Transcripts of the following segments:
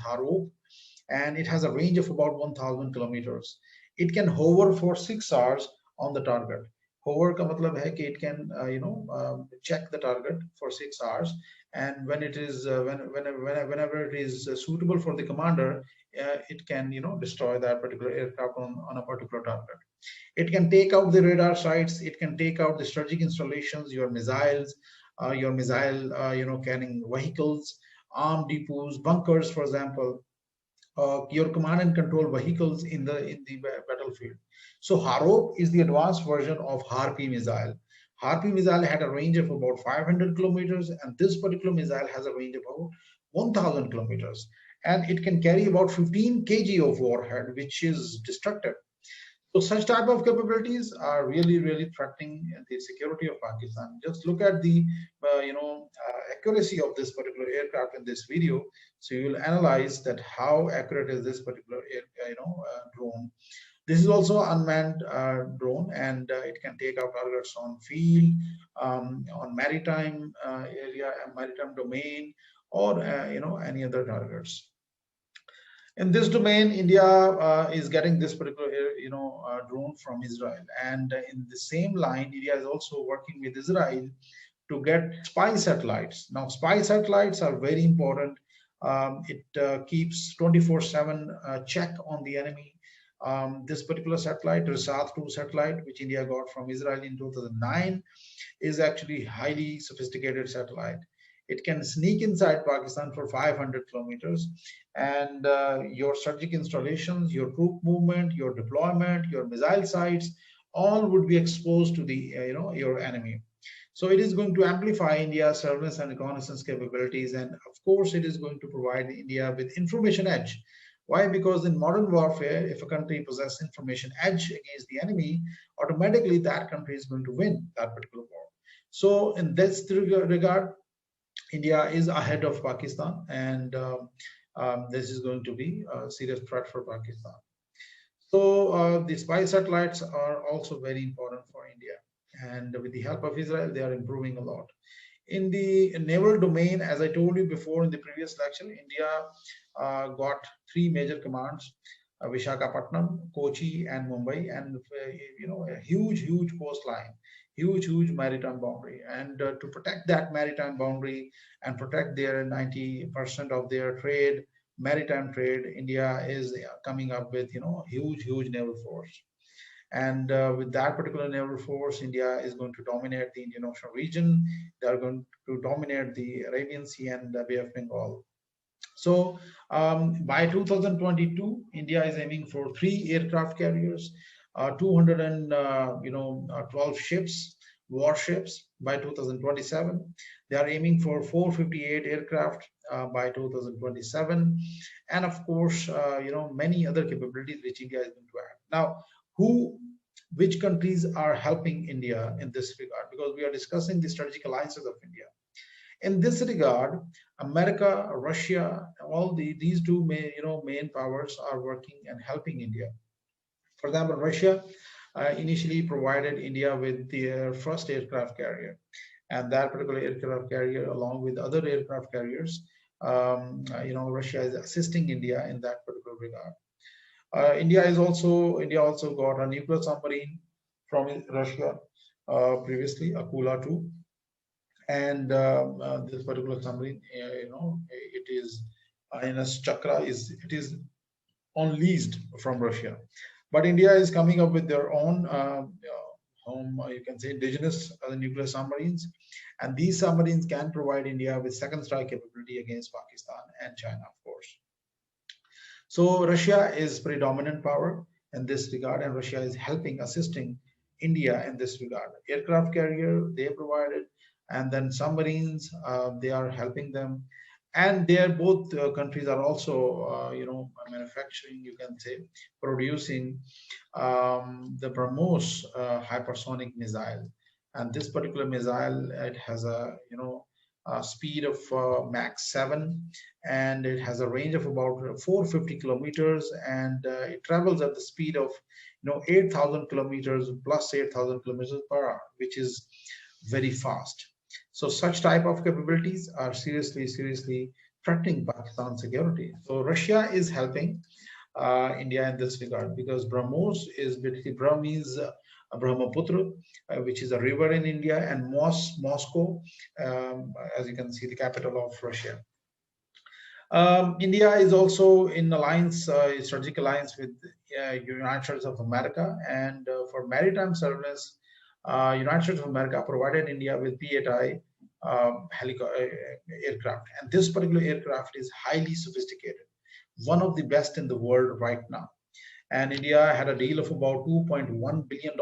HAROP, and it has a range of about 1,000 kilometers. It can hover for 6 hours on the target. Hover का मतलब है कि it can check the target for 6 hours, and when it is whenever it is suitable for the commander, it can destroy that particular aircraft on a particular target. It can take out the radar sites, it can take out the strategic installations, your missiles, your missile carrying vehicles, armed depots, bunkers, for example, your command and control vehicles in the battlefield. So HAROP is the advanced version of Harpy missile. Harpy missile had a range of about 500 kilometers, and this particular missile has a range of about 1,000 kilometers, and it can carry about 15 kg of warhead, which is destructive. So such type of capabilities are really threatening the security of Pakistan. Just look at the accuracy of this particular aircraft in this video. So you will analyze that how accurate is this particular drone. This is also unmanned drone, and it can take out targets on field, on maritime area, maritime domain, or any other targets. In this domain, India is getting this particular drone from Israel, and in the same line, India is also working with Israel to get spy satellites. Now, spy satellites are very important. It keeps 24/7 check on the enemy. This particular satellite, Risat-2 satellite, which India got from Israel in 2009, is actually highly sophisticated satellite. It can sneak inside Pakistan for 500 kilometers, and your strategic installations, your troop movement, your deployment, your missile sites, all would be exposed to the your enemy. So it is going to amplify India's surveillance and reconnaissance capabilities, and of course it is going to provide India with information edge. Why? Because in modern warfare, if a country possesses information edge against the enemy, automatically that country is going to win that particular war. So in this regard, India is ahead of Pakistan, and this is going to be a serious threat for Pakistan. So the spy satellites are also very important for India, and with the help of Israel, they are improving a lot. In the naval domain, as I told you before in the previous lecture, India got 3 major commands: Visakhapatnam, Kochi, and Mumbai, and a huge coastline, huge maritime boundary. And to protect that maritime boundary and protect their 90% of their trade, maritime trade, India is coming up with huge naval force. And with that particular naval force, India is going to dominate the Indian Ocean region. They are going to dominate the Arabian Sea and the Bay of Bengal. So by 2022, India is aiming for 3 aircraft carriers, 212 ships, warships by 2027. They are aiming for 458 aircraft by 2027, and of course, many other capabilities which India is going to add. Now, which countries are helping India in this regard? Because we are discussing the strategic alliances of India. In this regard, America, Russia, all these two main powers are working and helping India. For example, Russia initially provided India with their first aircraft carrier, and that particular aircraft carrier, along with other aircraft carriers, Russia is assisting India in that particular regard. India also got a nuclear submarine from Russia previously, Akula 2. And this particular submarine, it is INS Chakra, it is on leased from Russia. But India is coming up with their own you can say indigenous nuclear submarines, and these submarines can provide India with second strike capability against Pakistan and China, of course. So Russia is predominant power in this regard, and Russia is assisting India in this regard. Aircraft carrier they provided, and then submarines they are helping them, and both countries are also manufacturing, you can say, producing the BrahMos hypersonic missile. And this particular missile, it has a speed of Mach 7, and it has a range of about 450 kilometers, and it travels at the speed of 8,000 kilometers plus 8,000 kilometers per hour, which is very fast. So such type of capabilities are seriously threatening Pakistan's security. So Russia is helping India in this regard, because BrahMos is basically, Brahm means Brahmaputra, which is a river in India, and Moscow, as you can see, the capital of Russia. India is also in alliance, strategic alliance with United States of America, and for maritime surveillance, United States of America provided India with P-8I aircraft, and this particular aircraft is highly sophisticated, one of the best in the world right now. And India had a deal of about $2.1 billion,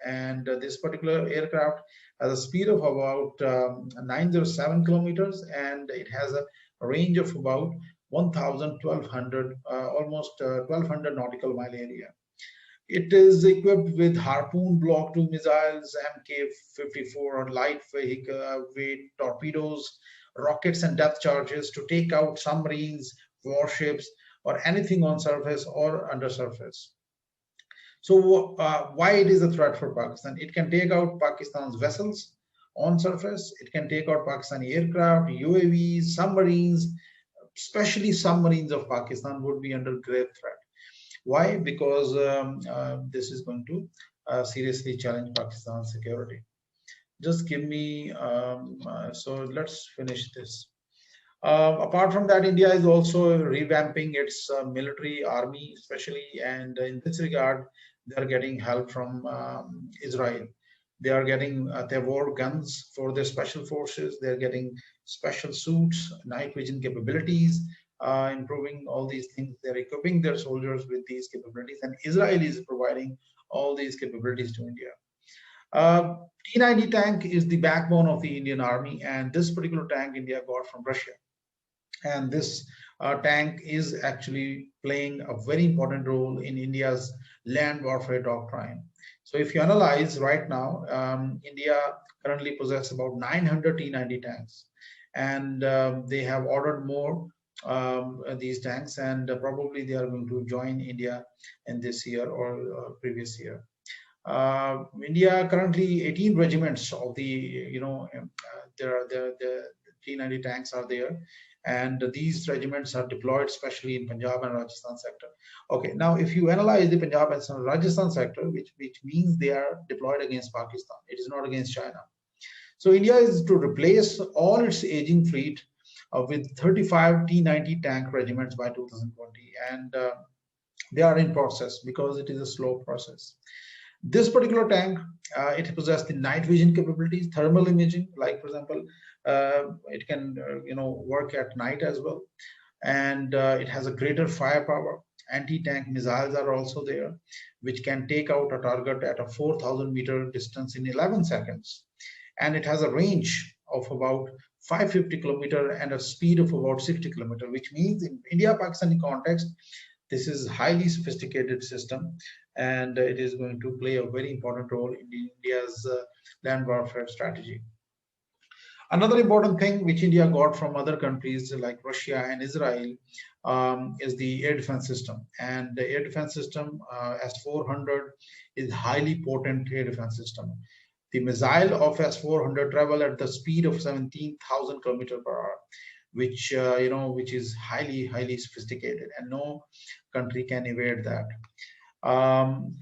and this particular aircraft has a speed of about 907 kilometers, and it has a range of about 1,200, almost 1,200 nautical mile area. It is equipped with Harpoon Block 2 missiles, Mk-54 light vehicle weight torpedoes, rockets, and depth charges to take out submarines, warships, or anything on surface or under surface. So why it is a threat for Pakistan? It can take out Pakistan's vessels on surface. It can take out Pakistani aircraft, UAVs, submarines, especially submarines of Pakistan would be under grave threat. Why? Because this is going to seriously challenge Pakistan's security. Just give me, so let's finish this. Apart from that, India is also revamping its military army, especially, and in this regard, they are getting help from Israel. They are getting Tavor guns for their special forces. They're getting special suits, night vision capabilities, improving all these things. They're equipping their soldiers with these capabilities, and Israel is providing all these capabilities to India. T90 tank is the backbone of the Indian army, and this particular tank India got from Russia. And this tank is actually playing a very important role in India's land warfare doctrine. So if you analyze right now, India currently possesses about 900 T90 tanks, and they have ordered more these tanks, and probably they are going to join India in this year or previous year. India currently 18 regiments of the, the T90 tanks are there, and these regiments are deployed especially in Punjab and Rajasthan sector. Okay, now if you analyze the Punjab and Rajasthan sector, which means they are deployed against Pakistan, it is not against China. So India is to replace all its aging fleet with 35 T90 tank regiments by 2020, and they are in process because it is a slow process. This particular tank, it possesses the night vision capabilities, thermal imaging, like for example, it can work at night as well, and it has a greater firepower. Anti-tank missiles are also there, which can take out a target at a 4,000-meter distance in 11 seconds, and it has a range of about 550 kilometer and a speed of about 60 kilometer, which means in India-Pakistani context, this is a highly sophisticated system, and it is going to play a very important role in India's land warfare strategy. Another important thing which India got from other countries like Russia and Israel is the air defense system. And the air defense system, S-400, is highly potent air defense system. The missile of S-400 travel at the speed of 17,000 kilometers per hour, which which is highly sophisticated, and no country can evade that.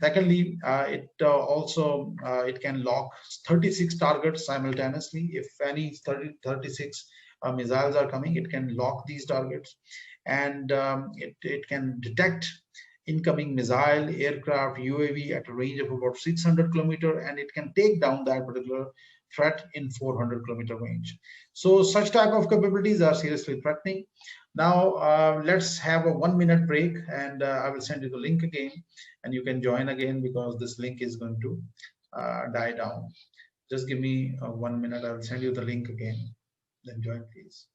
Secondly, it also it can lock 36 targets simultaneously. If any 36 missiles are coming, it can lock these targets, and it can detect incoming missile, aircraft, UAV at a range of about 600 kilometers, and it can take down that particular threat in 400-kilometer range. So such type of capabilities are seriously threatening. Now let's have a 1-minute break, and I will send you the link again, and you can join again because this link is going to die down. Just give me 1 minute. I will send you the link again. Then join, please.